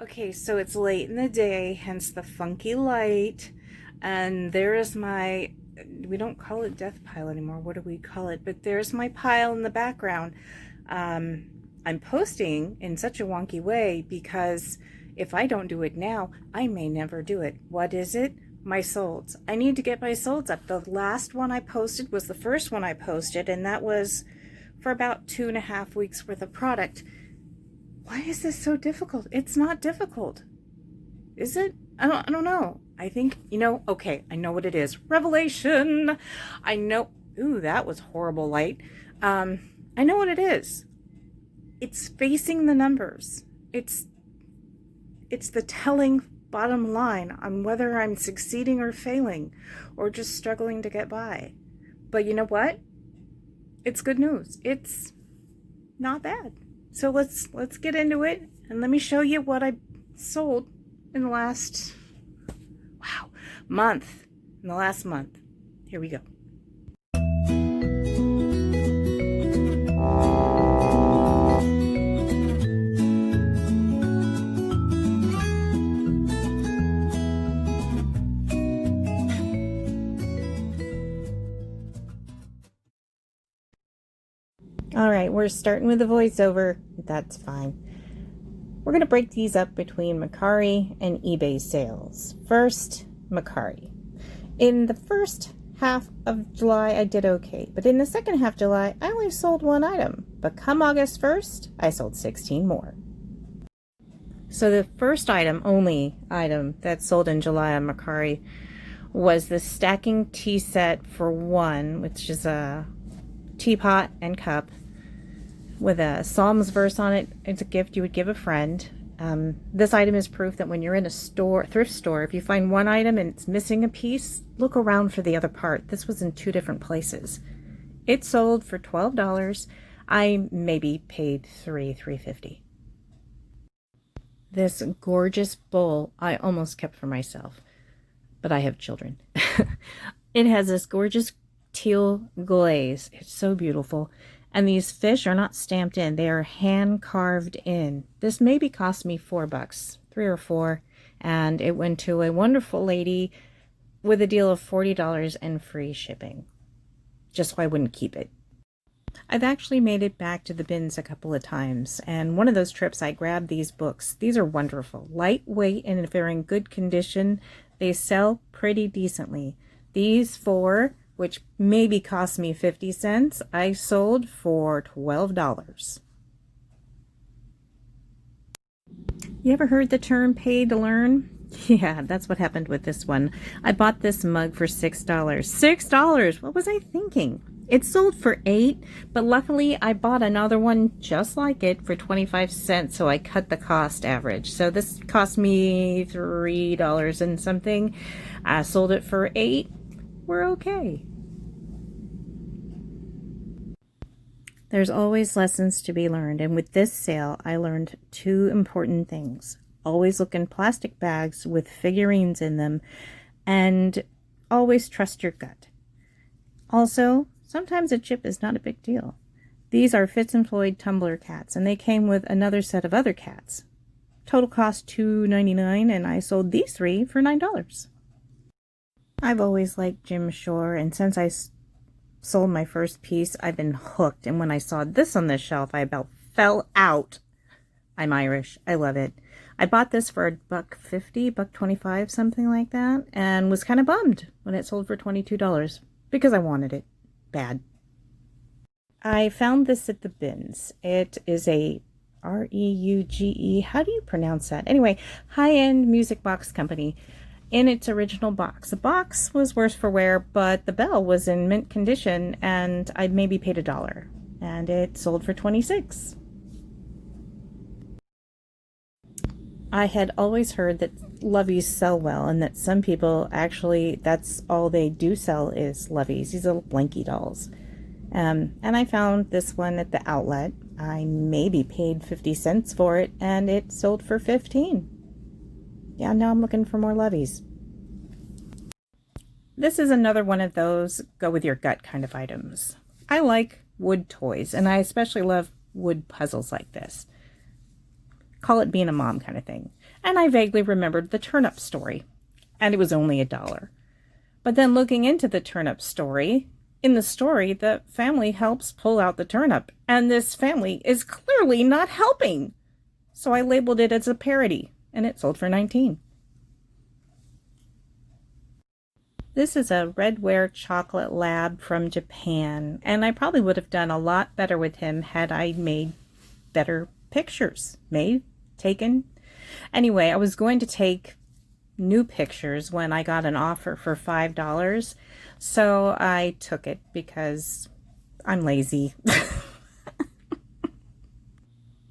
Okay, so it's late in the day, hence the funky light. And there is my, we don't call it death pile anymore. What do we call it? But there's my pile in the background. Um, I'm posting in such a wonky way because if I don't do it now, I may never do it. What is it? My solds. I need to get my solds up. The last one I posted was the first one I posted, and that was for about 2.5 weeks worth of product. Why is this so difficult? It's not difficult. Is it? I don't know. I think, okay, I know what it is. Revelation. I know. Ooh, that was horrible light. I know what it is. It's facing the numbers. It's the telling bottom line on whether I'm succeeding or failing or just struggling to get by. But you know what? It's good news. It's not bad. So let's get into it, and let me show you what I sold in the last month. In the last month. Here we go. All right, we're starting with the voiceover. That's fine. We're going to break these up between Makari and eBay sales. First, Makari. In the first half of July, I did okay, but in the second half of July, I only sold one item. But come August 1st, I sold 16 more. So the first only item that sold in July on Makari was the stacking tea set for one, which is a teapot and cup with a Psalms verse on it. It's a gift you would give a friend. This item is proof that when you're in a thrift store, if you find one item and it's missing a piece, look around for the other part. This was in 2 different places. It sold for $12. I maybe paid $3.50. This gorgeous bowl I almost kept for myself, but I have children. It has this gorgeous teal glaze. It's so beautiful. And these fish are not stamped in. They are hand carved in. This maybe cost me $4, 3 or 4. And it went to a wonderful lady with a deal of $40 and free shipping. Just so I wouldn't keep it. I've actually made it back to the bins a couple of times. And one of those trips I grabbed these books. These are wonderful. Lightweight, and if they're in good condition, they sell pretty decently. These 4, which maybe cost me 50 cents, I sold for $12. You ever heard the term pay to learn? Yeah, that's what happened with this one. I bought this mug for $6. $6! What was I thinking? It sold for $8, but luckily I bought another one just like it for 25 cents, so I cut the cost average. So this cost me $3 and something. I sold it for $8. We're okay. There's always lessons to be learned, and with this sale, I learned 2 important things. Always look in plastic bags with figurines in them, and always trust your gut. Also, sometimes a chip is not a big deal. These are Fitz and Floyd tumbler cats, and they came with another set of other cats. Total cost $2.99, and I sold these 3 for $9. I've always liked Jim Shore, and since I sold my first piece, I've been hooked. And when I saw this on the shelf, I about fell out. I'm Irish. I love it. I bought this for $1.50, $1.25, something like that, and was kind of bummed when it sold for $22 because I wanted it bad. I found this at the bins. It is a Reuge. How do you pronounce that? Anyway, high-end music box company. In its original box. The box was worse for wear, but the bell was in mint condition, and I maybe paid $1, and it sold for $26. I had always heard that loveys sell well, and that some people actually, that's all they do sell is loveys, these little blanky dolls. And I found this one at the outlet. I maybe paid 50 cents for it, and it sold for 15. Yeah, now I'm looking for more loveys. This is another one of those go with your gut kind of items. I like wood toys, and I especially love wood puzzles like this. call it being a mom kind of thing. And I vaguely remembered the turnip story, and it was only $1. But then looking into the turnip story, in the story, the family helps pull out the turnip, and this family is clearly not helping. So I labeled it as a parody, and it sold for $19. This is a Redware chocolate lab from Japan, and I probably would have done a lot better with him had I made better pictures. Taken. Anyway, I was going to take new pictures when I got an offer for $5, so I took it because I'm lazy.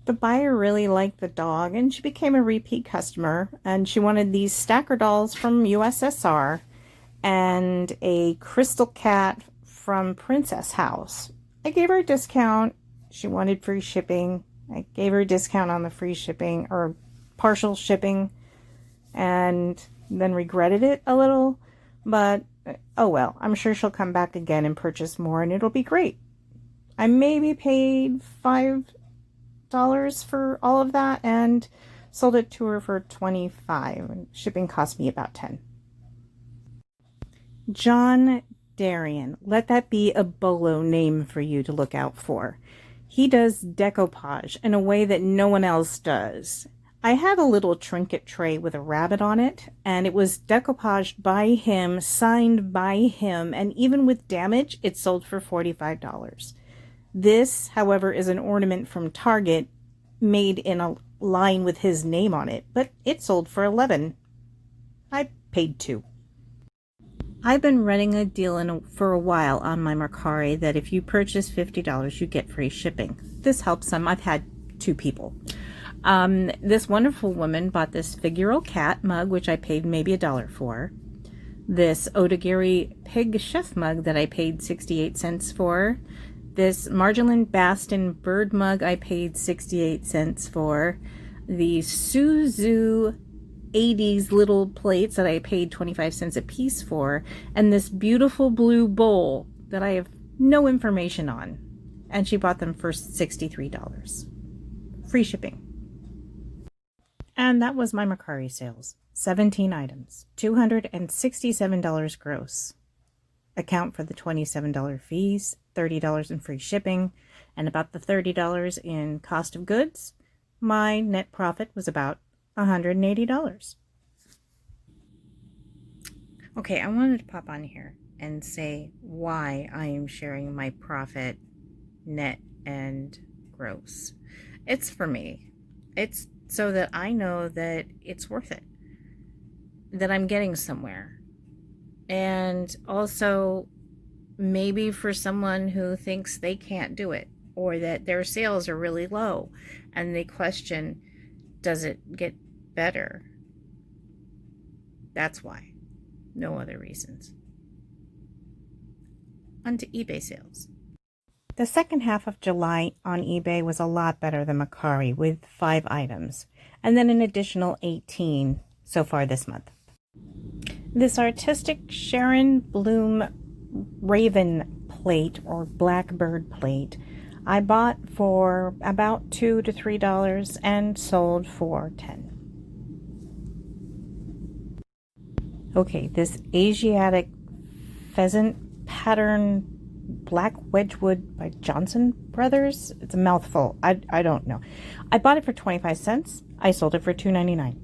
The buyer really liked the dog, and she became a repeat customer, and she wanted these stacker dolls from USSR and a crystal cat from Princess House. I gave her a discount. She wanted free shipping. I gave her a discount on the free shipping, or partial shipping, and then regretted it a little, but oh well, I'm sure she'll come back again and purchase more, and it'll be great. I maybe paid $5 for all of that and sold it to her for $25. Shipping cost me about $10. John Darien, let that be a bolo name for you to look out for. He does decoupage in a way that no one else does. I had a little trinket tray with a rabbit on it, and it was decoupaged by him, signed by him, and even with damage, it sold for $45. This, however, is an ornament from Target made in a line with his name on it, but it sold for $11. I paid $2. I've been running a deal for a while on my Makari that if you purchase $50, you get free shipping. This helps some. I've had 2 people. This wonderful woman bought this figural cat mug, which I paid maybe $1 for. This Odagiri pig chef mug that I paid 68 cents for. This Marjolaine Baston bird mug I paid 68 cents for. The Suzu 80s little plates that I paid 25 cents a piece for, and this beautiful blue bowl that I have no information on, and she bought them for $63. Free shipping. And that was my Makari sales. 17 items, $267 gross. Account for the $27 fees, $30 in free shipping, and about the $30 in cost of goods. My net profit was about $180. Okay, I wanted to pop on here and say why I am sharing my profit, net, and gross. It's for me. It's so that I know that it's worth it, that I'm getting somewhere. And also maybe for someone who thinks they can't do it, or that their sales are really low and they question, does it get better? That's why. No other reasons. On to eBay sales. The second half of July on eBay was a lot better than Makari, with 5 items, and then an additional 18 so far this month. This artistic Sharon Bloom Raven plate, or Blackbird plate, I bought for about $2 to $3 and sold for $10. Okay, this Asiatic pheasant pattern Black Wedgwood by Johnson Brothers. It's a mouthful. I don't know. I bought it for 25 cents. I sold it for $2.99.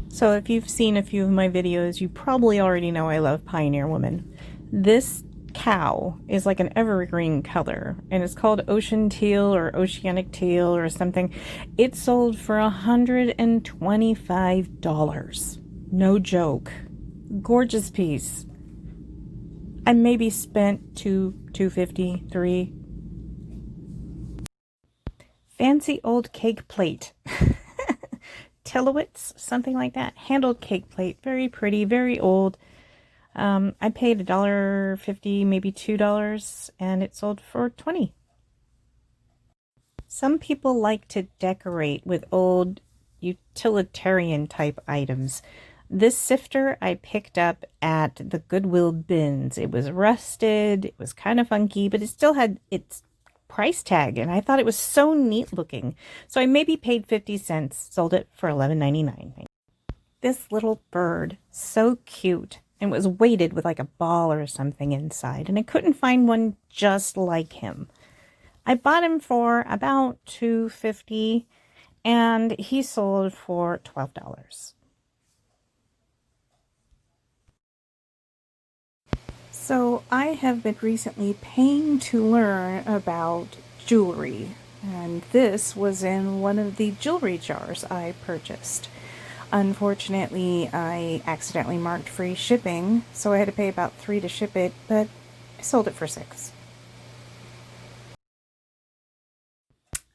So if you've seen a few of my videos, you probably already know I love Pioneer Woman. This cow is like an evergreen color, and it's called Ocean Teal or Oceanic Teal or something. It sold for $125. No joke. Gorgeous piece. I maybe spent $2.50, $3. Fancy old cake plate. Tillowitz, something like that. Handled cake plate. Very pretty, very old. I paid $1.50, maybe $2, and it sold for $20. Some people like to decorate with old utilitarian type items. This sifter I picked up at the Goodwill bins. It was rusted, it was kind of funky, but it still had its price tag, and I thought it was so neat looking. So I maybe paid 50 cents, sold it for $11.99. This little bird, so cute, and was weighted with like a ball or something inside, and I couldn't find one just like him. I bought him for about $2.50, and he sold for $12. So I have been recently paying to learn about jewelry, and this was in one of the jewelry jars I purchased. Unfortunately, I accidentally marked free shipping, so I had to pay about $3 to ship it, but I sold it for $6.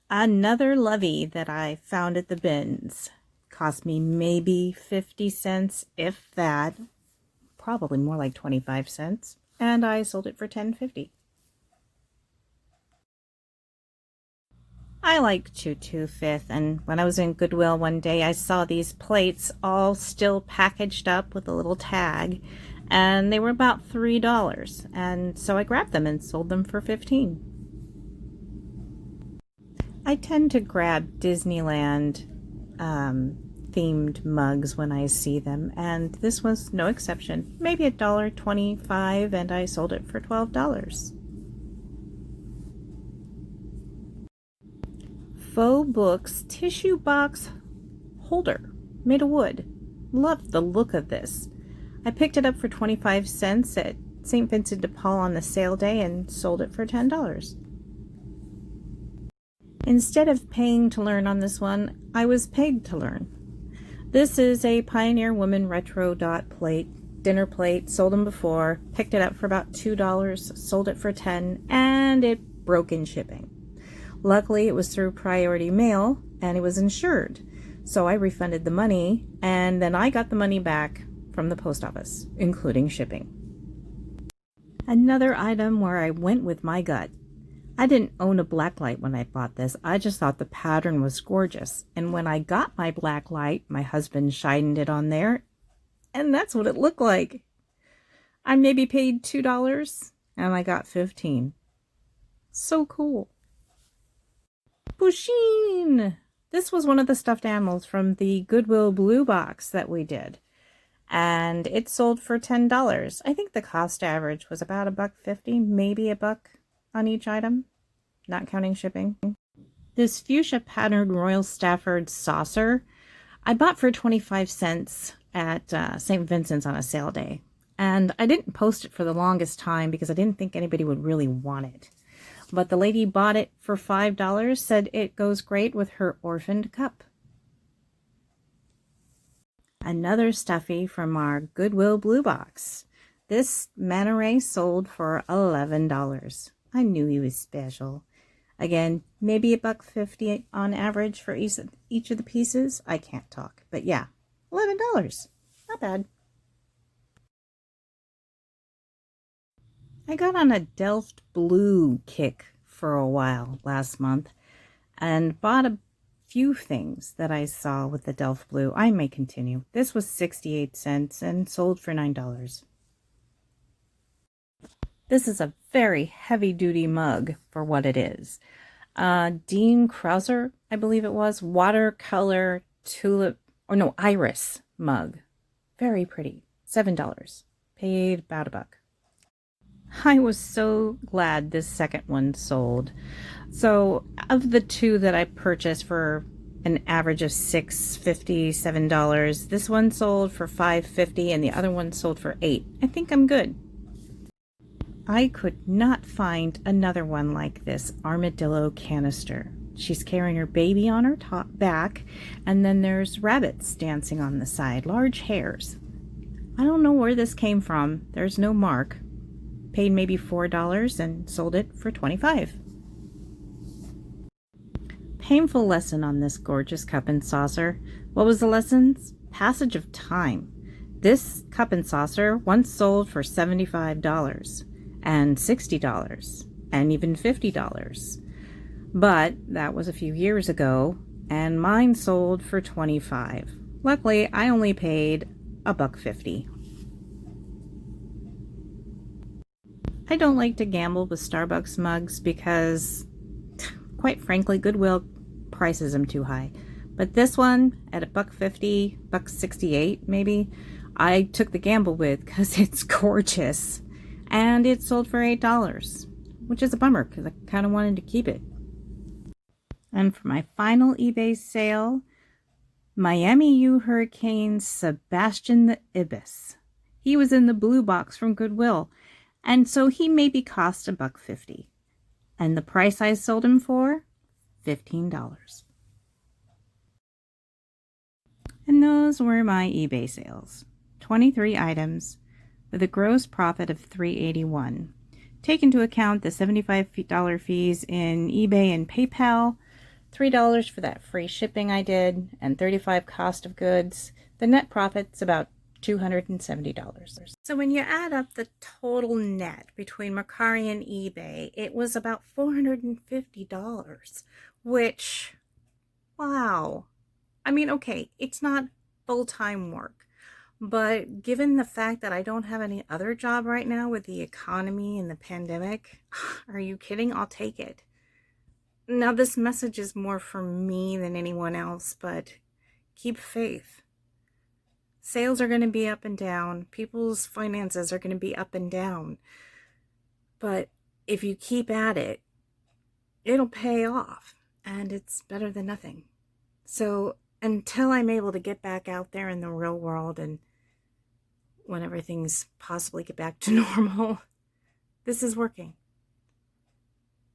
Another lovey that I found at the bins. Cost me maybe 50 cents, if that. Probably more like 25 cents. And I sold it for $10.50. I like 2/2 and when I was in Goodwill one day, I saw these plates all still packaged up with a little tag, and they were about $3, and so I grabbed them and sold them for $15. I tend to grab Disneyland themed mugs when I see them, and this was no exception. Maybe $1.25, and I sold it for $12. Faux Books tissue box holder made of wood. Loved the look of this. I picked it up for 25 cents at St. Vincent de Paul on the sale day and sold it for $10. Instead of paying to learn on this one, I was paid to learn. This is a Pioneer Woman retro dot plate, dinner plate, sold them before, picked it up for about $2, sold it for $10, and it broke in shipping. Luckily, it was through priority mail and it was insured. So I refunded the money, and then I got the money back from the post office, including shipping. Another item where I went with my gut. I didn't own a black light when I bought this. I just thought the pattern was gorgeous. And when I got my black light, my husband shined it on there, and that's what it looked like. I maybe paid $2 and I got 15. So cool. Pusheen! This was one of the stuffed animals from the Goodwill Blue Box that we did. And it sold for $10. I think the cost average was about $1.50, maybe $1 on each item, not counting shipping. This fuchsia patterned Royal Stafford saucer I bought for 25 cents at St. Vincent's on a sale day. And I didn't post it for the longest time because I didn't think anybody would really want it. But the lady bought it for $5, said it goes great with her orphaned cup. Another stuffy from our Goodwill Blue Box. This manta ray sold for $11. I knew he was special. Again, maybe $1.50 on average for each of the pieces. I can't talk, but yeah, $11. Not bad. I got on a Delft Blue kick for a while last month and bought a few things that I saw with the Delft Blue. I may continue. This was 68 cents and sold for $9. This is a very heavy-duty mug for what it is. Dean Krauser, I believe it was, watercolor tulip, or no, iris mug. Very pretty. $7. Paid about $1. I was so glad this second one sold. So of the two that I purchased for an average of $6.50, $7, this one sold for $5.50 and the other one sold for $8. I think I'm good. I could not find another one like this armadillo canister. She's carrying her baby on her back, and then there's rabbits dancing on the side, large hares. I don't know where this came from. There's no mark. Paid maybe $4 and sold it for $25. Painful lesson on this gorgeous cup and saucer. What was the lessons? Passage of time. This cup and saucer once sold for $75 and $60 and even $50. But that was a few years ago, and mine sold for $25. Luckily, I only paid $1.50. I don't like to gamble with Starbucks mugs because quite frankly, Goodwill prices them too high. But this one at $1.50, $1.68 maybe, I took the gamble with because it's gorgeous. And it sold for $8, which is a bummer because I kind of wanted to keep it. And for my final eBay sale, Miami U Hurricane Sebastian the Ibis. He was in the blue box from Goodwill, and so he maybe cost $1.50. And the price I sold him for, $15. And those were my eBay sales. 23 items with a gross profit of $381. Take into account the $75 fees in eBay and PayPal, $3 for that free shipping I did, and $35 cost of goods. The net profit's about $270. So when you add up the total net between Makari and eBay, it was about $450, which, wow. I mean, okay, it's not full-time work, but given the fact that I don't have any other job right now with the economy and the pandemic, are you kidding? I'll take it. Now, this message is more for me than anyone else, but keep faith. Sales are going to be up and down. People's finances are going to be up and down. But if you keep at it, it'll pay off, and it's better than nothing. So until I'm able to get back out there in the real world and when everything's possibly get back to normal, this is working.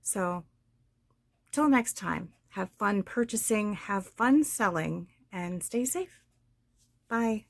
So till next time, have fun purchasing, have fun selling, and stay safe. Bye.